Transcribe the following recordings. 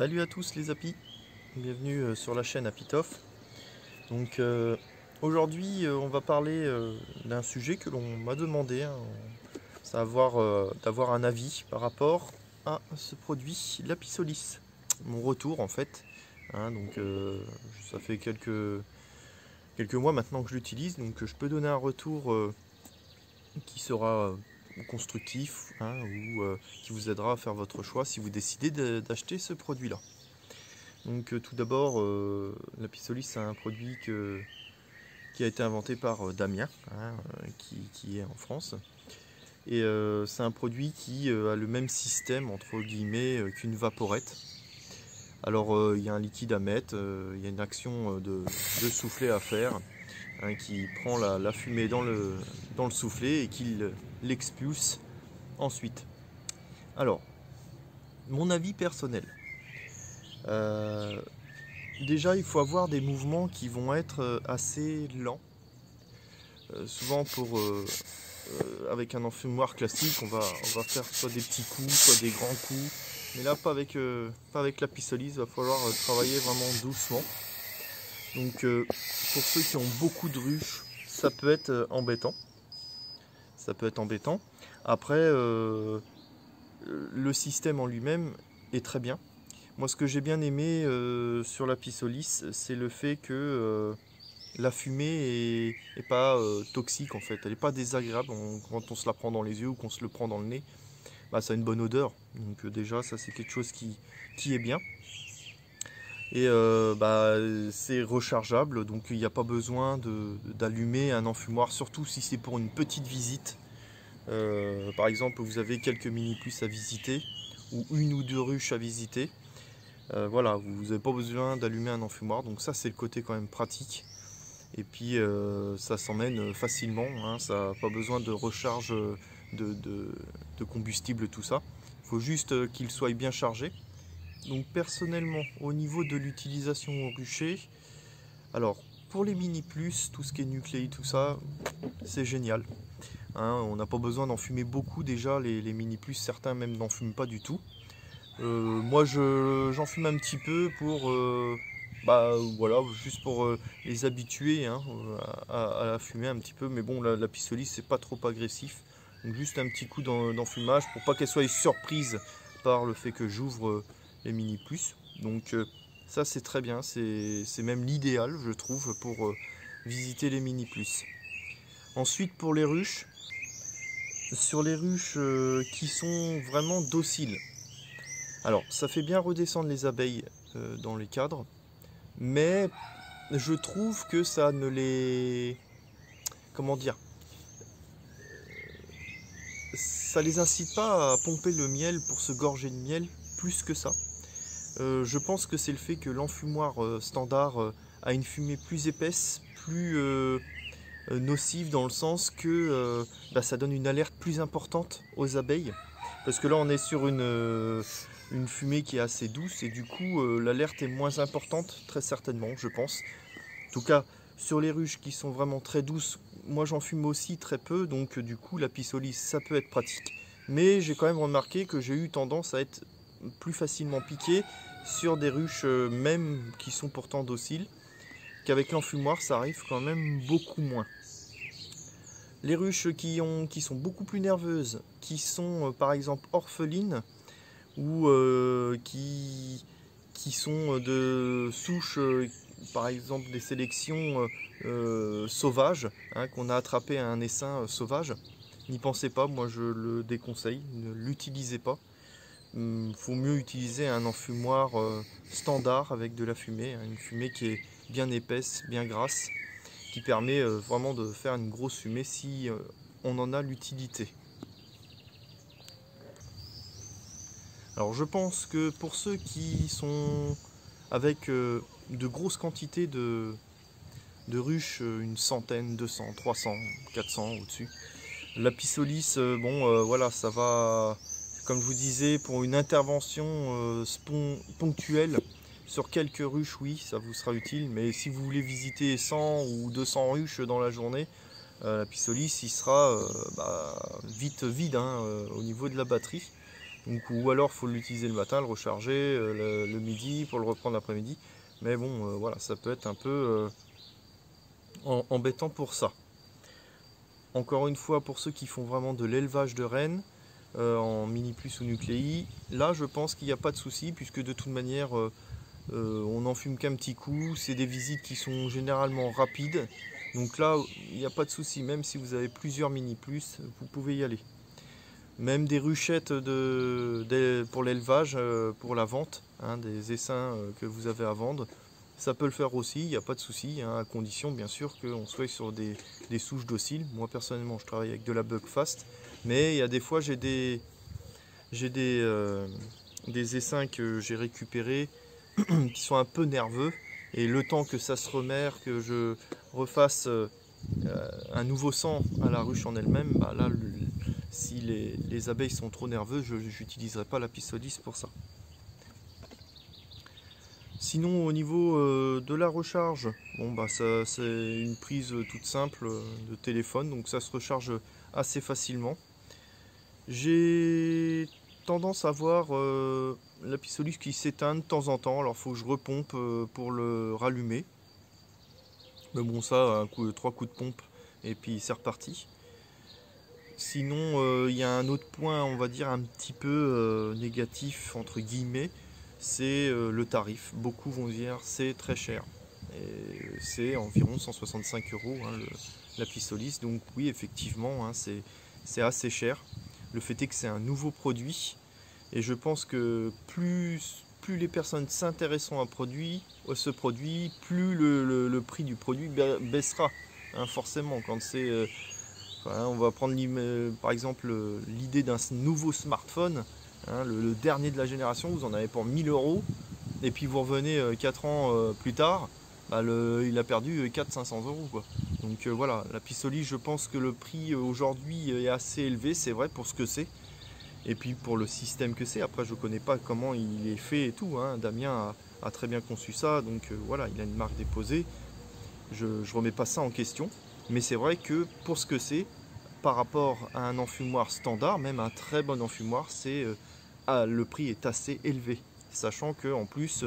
Salut à tous les Apis, bienvenue sur la chaîne Apitof. Donc aujourd'hui on va parler d'un sujet que l'on m'a demandé, savoir d'avoir un avis par rapport à ce produit, l'Apisolis. Mon retour en fait, donc ça fait quelques mois maintenant que je l'utilise, donc je peux donner un retour qui sera constructif ou qui vous aidera à faire votre choix si vous décidez d'acheter ce produit là. Donc tout d'abord, l'Apisolis c'est un produit qui a été inventé par Damien, qui est en France. Et c'est un produit qui a le même système entre guillemets qu'une vaporette. Alors il y a un liquide à mettre, il y a une action de soufflet à faire, qui prend la fumée dans le soufflet et qui l'expulse ensuite. Alors, mon avis personnel. Déjà, il faut avoir des mouvements qui vont être assez lents. Souvent, avec un enfumoir classique, on va faire soit des petits coups, soit des grands coups. Mais là, pas avec l'Apisolis, il va falloir travailler vraiment doucement. Donc, pour ceux qui ont beaucoup de ruches, ça peut être embêtant. Après, le système en lui-même est très bien. Moi, ce que j'ai bien aimé sur l'Apisolis, c'est le fait que la fumée est pas toxique en fait. Elle n'est pas désagréable quand on se la prend dans les yeux ou qu'on se le prend dans le nez. Bah, ça a une bonne odeur. Donc déjà, ça c'est quelque chose qui est bien. Et c'est rechargeable, donc il n'y a pas besoin d'allumer un enfumoir, surtout si c'est pour une petite visite. Par exemple, vous avez quelques mini-plus à visiter ou une ou deux ruches à visiter. Voilà, vous n'avez pas besoin d'allumer un enfumoir, donc ça c'est le côté quand même pratique. Et puis ça s'emmène facilement, ça n'a pas besoin de recharge de combustible, tout ça. Il faut juste qu'il soit bien chargé. Donc personnellement, au niveau de l'utilisation au rucher, alors pour les mini plus, tout ce qui est nucléi, tout ça, c'est génial. On n'a pas besoin d'en fumer beaucoup déjà, les mini plus, certains même n'en fument pas du tout. Moi j'en fume un petit peu pour voilà, juste pour les habituer à la fumer un petit peu, mais bon, l'Apisolis c'est pas trop agressif, donc juste un petit coup d'enfumage pour pas qu'elle soit surprise par le fait que j'ouvre les mini plus. Donc ça c'est très bien, c'est même l'idéal je trouve pour visiter les mini plus. Ensuite pour les ruches, sur les ruches qui sont vraiment dociles, alors ça fait bien redescendre les abeilles dans les cadres, mais je trouve que ça ne les... comment dire, ça les incite pas à pomper le miel pour se gorger de miel plus que ça. Je pense que c'est le fait que l'enfumoir standard a une fumée plus épaisse, plus nocive, dans le sens que ça donne une alerte plus importante aux abeilles. Parce que là on est sur une fumée qui est assez douce et du coup l'alerte est moins importante, très certainement, je pense. En tout cas, sur les ruches qui sont vraiment très douces, moi j'en fume aussi très peu, donc du coup l'Apisolis ça peut être pratique. Mais j'ai quand même remarqué que j'ai eu tendance à être plus facilement piqué sur des ruches même qui sont pourtant dociles, qu'avec l'enfumoir ça arrive quand même beaucoup moins. Les ruches qui sont beaucoup plus nerveuses, qui sont par exemple orphelines ou qui sont de souches, par exemple des sélections sauvages, qu'on a attrapé à un essaim sauvage, n'y pensez pas, moi je le déconseille, ne l'utilisez pas. Faut mieux utiliser un enfumoir standard avec de la fumée, une fumée qui est bien épaisse, bien grasse, qui permet vraiment de faire une grosse fumée si on en a l'utilité. Alors je pense que pour ceux qui sont avec de grosses quantités de ruches, une centaine, 200, 300, 400 au-dessus, l'Apisolis, voilà, ça va... Comme je vous disais, pour une intervention ponctuelle sur quelques ruches, oui, ça vous sera utile. Mais si vous voulez visiter 100 ou 200 ruches dans la journée, l'Apisolis il sera vite vide au niveau de la batterie. Donc, ou alors il faut l'utiliser le matin, le recharger le midi pour le reprendre l'après-midi. Mais bon, voilà, ça peut être un peu embêtant pour ça. Encore une fois, pour ceux qui font vraiment de l'élevage de rennes, en mini plus ou nucléi, là je pense qu'il n'y a pas de souci, puisque de toute manière on n'en fume qu'un petit coup, c'est des visites qui sont généralement rapides, donc là il n'y a pas de souci, même si vous avez plusieurs mini plus, vous pouvez y aller. Même des ruchettes pour l'élevage, pour la vente, hein, des essaims que vous avez à vendre, ça peut le faire aussi, il n'y a pas de souci, hein, à condition bien sûr qu'on soit sur des souches dociles. Moi personnellement je travaille avec de la Buckfast, mais il y a des fois j'ai des essaims que j'ai récupérés qui sont un peu nerveux, et le temps que ça se remère, que je refasse un nouveau sang à la ruche en elle-même, bah là si les abeilles sont trop nerveuses, je n'utiliserai pas la Pistolis pour ça. Sinon au niveau de la recharge, bon bah ça c'est une prise toute simple de téléphone, donc ça se recharge assez facilement. J'ai tendance à voir la Pistolis qui s'éteint de temps en temps, alors il faut que je repompe pour le rallumer. Mais bon, ça, 3 coups de pompe et puis c'est reparti. Sinon, il y a un autre point, on va dire, un petit peu négatif, entre guillemets, c'est le tarif. Beaucoup vont dire c'est très cher. Et c'est environ 165 € hein, la Pistolis. Donc oui, effectivement, hein, c'est assez cher. Le fait est que c'est un nouveau produit. Et je pense que plus les personnes s'intéresseront à ce produit, plus le prix du produit baissera. Hein, forcément, quand c'est... on va prendre par exemple l'idée d'un nouveau smartphone, hein, le dernier de la génération, vous en avez pour 1000 €, et puis vous revenez 4 ans plus tard, bah il a perdu 400-500 € quoi. Donc voilà, la Pistolis, je pense que le prix aujourd'hui est assez élevé, c'est vrai pour ce que c'est, et puis pour le système que c'est. Après je ne connais pas comment il est fait et tout, hein. Damien a très bien conçu ça, donc voilà, il a une marque déposée, je ne remets pas ça en question, mais c'est vrai que pour ce que c'est, par rapport à un enfumoir standard, même un très bon enfumoir, le prix est assez élevé. Sachant qu'en plus,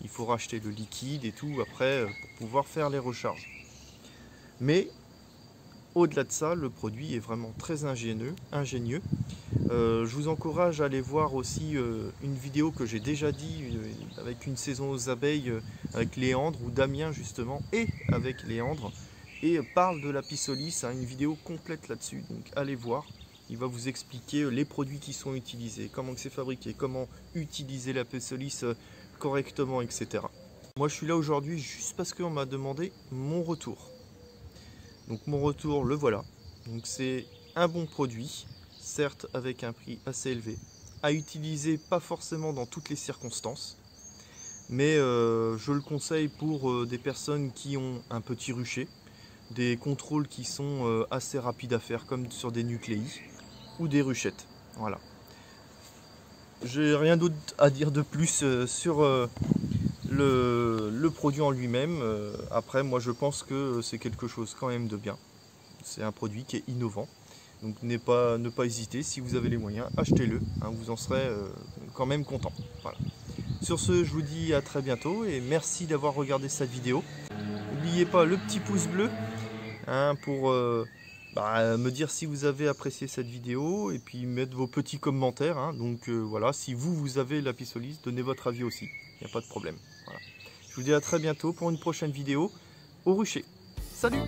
il faut racheter le liquide et tout après pour pouvoir faire les recharges. Mais au-delà de ça, le produit est vraiment très ingénieux. Je vous encourage à aller voir aussi une vidéo que j'ai déjà dit avec une saison aux abeilles avec Léandre, où Damien justement est avec Léandre et parle de la Pistolis, hein, une vidéo complète là-dessus, donc allez voir, il va vous expliquer les produits qui sont utilisés, comment c'est fabriqué, comment utiliser la Pistolis correctement, etc. Moi je suis là aujourd'hui juste parce qu'on m'a demandé mon retour. Donc mon retour, le voilà. Donc c'est un bon produit, certes avec un prix assez élevé, à utiliser pas forcément dans toutes les circonstances, mais je le conseille pour des personnes qui ont un petit rucher, des contrôles qui sont assez rapides à faire, comme sur des nucléi ou des ruchettes. Voilà. J'ai rien d'autre à dire de plus sur le produit en lui-même. Après, moi je pense que c'est quelque chose quand même de bien. C'est un produit qui est innovant. Donc ne pas hésiter, si vous avez les moyens, achetez-le. Hein, vous en serez quand même content. Voilà. Sur ce, je vous dis à très bientôt et merci d'avoir regardé cette vidéo. N'oubliez pas le petit pouce bleu, hein, pour me dire si vous avez apprécié cette vidéo, et puis mettre vos petits commentaires, hein. Donc voilà, si vous avez la Pistolis, donnez votre avis aussi, il n'y a pas de problème. Voilà. Je vous dis à très bientôt pour une prochaine vidéo au rucher. Salut!